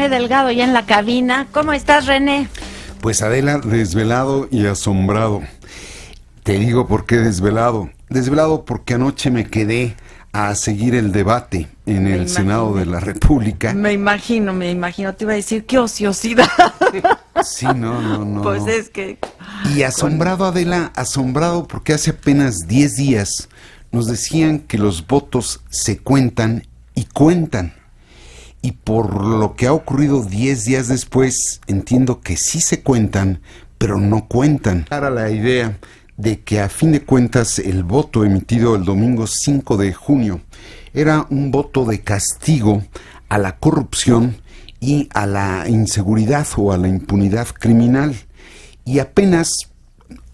René Delgado ya en la cabina. ¿Cómo estás, René? Pues Adela, desvelado y asombrado. Te digo por qué desvelado. Desvelado porque anoche me quedé a seguir el debate en el Senado de la República. Me imagino. Te iba a decir, qué ociosidad. Sí, no. Pues es que... Y asombrado, Adela, asombrado porque hace apenas 10 días nos decían que los votos se cuentan y cuentan. Y por lo que ha ocurrido 10 días después, entiendo que sí se cuentan, pero no cuentan. Era la idea de que a fin de cuentas el voto emitido el domingo 5 de junio era un voto de castigo a la corrupción y a la inseguridad o a la impunidad criminal. Y apenas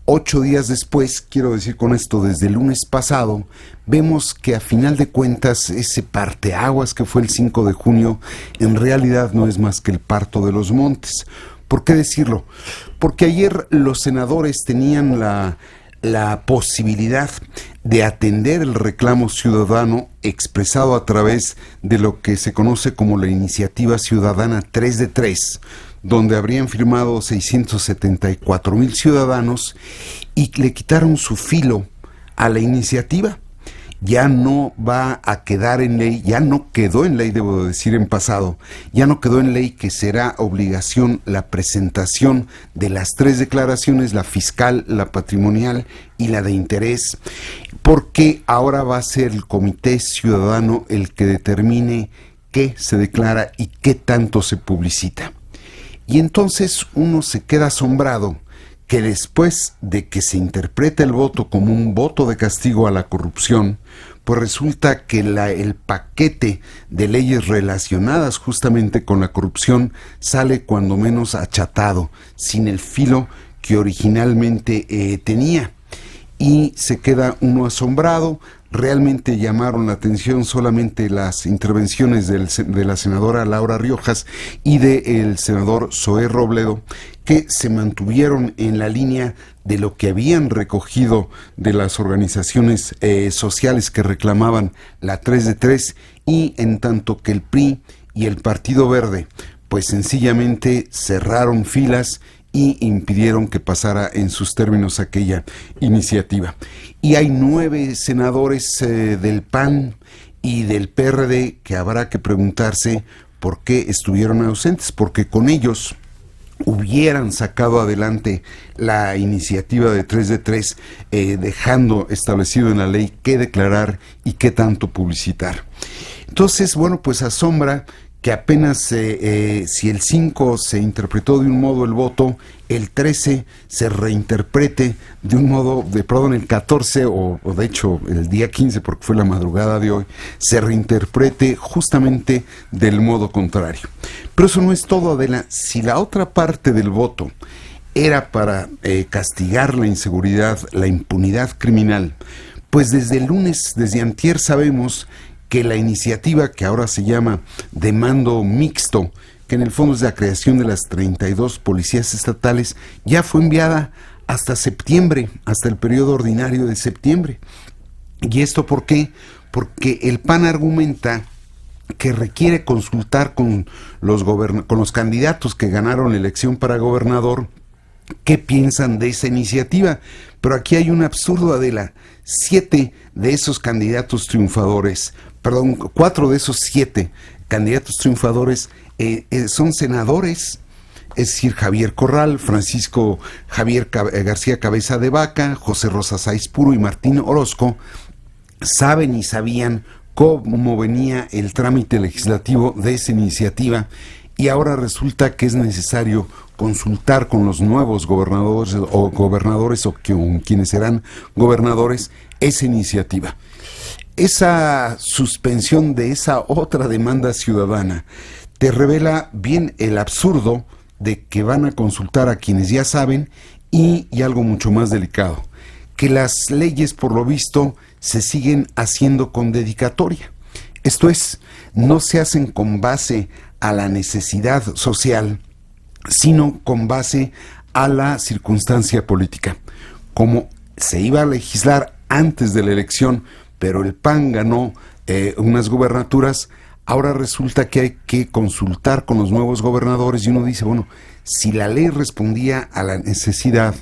8 días después, quiero decir con esto, desde el lunes pasado, vemos que a final de cuentas ese parteaguas que fue el 5 de junio, en realidad no es más que el parto de los montes. ¿Por qué decirlo? Porque ayer los senadores tenían la posibilidad de atender el reclamo ciudadano expresado a través de lo que se conoce como la Iniciativa Ciudadana 3 de 3, donde habrían firmado 674,000 ciudadanos, y le quitaron su filo a la iniciativa. Ya no va a quedar en ley, ya no quedó en ley, debo decir en pasado, ya no quedó en ley que será obligación la presentación de las 3 declaraciones, la fiscal, la patrimonial y la de interés, porque ahora va a ser el Comité Ciudadano el que determine qué se declara y qué tanto se publicita. Y entonces uno se queda asombrado que después de que se interpreta el voto como un voto de castigo a la corrupción, pues resulta que el paquete de leyes relacionadas justamente con la corrupción sale cuando menos achatado, sin el filo que originalmente tenía. Y se queda uno asombrado. Realmente llamaron la atención solamente las intervenciones de la senadora Laura Riojas y del senador Zoé Robledo, que se mantuvieron en la línea de lo que habían recogido de las organizaciones sociales que reclamaban la 3 de 3, y en tanto que el PRI y el Partido Verde pues sencillamente cerraron filas y impidieron que pasara en sus términos aquella iniciativa. Y hay 9 senadores del PAN y del PRD que habrá que preguntarse por qué estuvieron ausentes, porque con ellos hubieran sacado adelante la iniciativa de 3 de 3, dejando establecido en la ley qué declarar y qué tanto publicitar. Entonces, bueno, pues asombra que apenas si el 5 se interpretó de un modo el voto, el 13 se reinterprete de un modo, el 14 o de hecho el día 15, porque fue la madrugada de hoy, se reinterprete justamente del modo contrario. Pero eso no es todo, Adela. Si la otra parte del voto era para castigar la inseguridad, la impunidad criminal, pues desde el lunes, desde antier, sabemos que la iniciativa que ahora se llama de mando mixto, que en el fondo es la creación de las 32 policías estatales, ya fue enviada hasta septiembre, hasta el periodo ordinario de septiembre. ¿Y esto por qué? Porque el PAN argumenta que requiere consultar con los candidatos que ganaron la elección para gobernador qué piensan de esa iniciativa. Pero aquí hay un absurdo, Adela. 7 de esos candidatos triunfadores, 4 de esos 7 candidatos triunfadores son senadores, es decir, Javier Corral, Francisco Javier García Cabeza de Vaca, José Rosa Sáiz Puro y Martín Orozco. Saben y sabían cómo venía el trámite legislativo de esa iniciativa, y ahora resulta que es necesario consultar con los nuevos gobernadores o con quienes serán gobernadores esa iniciativa. Esa suspensión de esa otra demanda ciudadana te revela bien el absurdo de que van a consultar a quienes ya saben, y algo mucho más delicado, que las leyes por lo visto se siguen haciendo con dedicatoria. Esto es, no se hacen con base a la necesidad social, sino con base a la circunstancia política. Como se iba a legislar antes de la elección, pero el PAN ganó unas gubernaturas, Ahora resulta que hay que consultar con los nuevos gobernadores y uno dice, bueno, si la ley respondía a la necesidad,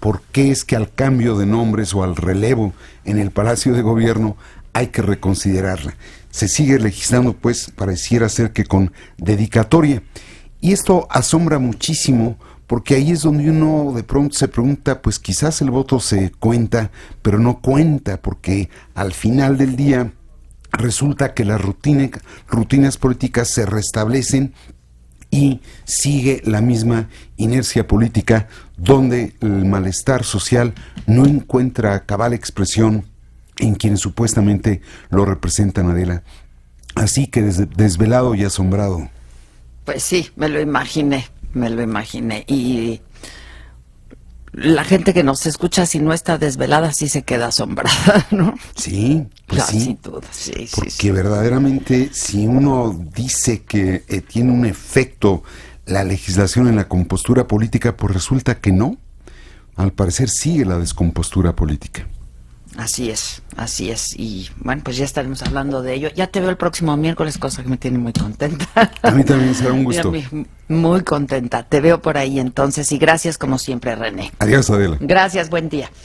¿por qué es que al cambio de nombres o al relevo en el Palacio de Gobierno hay que reconsiderarla? Se sigue legislando, pues, pareciera ser que con dedicatoria. Y esto asombra muchísimo, porque ahí es donde uno de pronto se pregunta, pues quizás el voto se cuenta, pero no cuenta, porque al final del día resulta que las rutinas políticas se restablecen y sigue la misma inercia política donde el malestar social no encuentra cabal expresión en quienes supuestamente lo representan, Adela. Así que desvelado y asombrado. Pues sí, me lo imaginé. Y la gente que nos escucha, si no está desvelada, sí se queda asombrada, ¿no? Sí, pues Claro, sí. sin duda, sí, Porque sí. verdaderamente, si uno dice que tiene un efecto la legislación en la compostura política, pues resulta que no. Al parecer sigue la descompostura política. Así es. Y bueno, pues ya estaremos hablando de ello. Ya te veo el próximo miércoles, cosa que me tiene muy contenta. A mí también será un gusto. Muy contenta. Te veo por ahí entonces y gracias como siempre, René. Adiós, Adela. Gracias, buen día.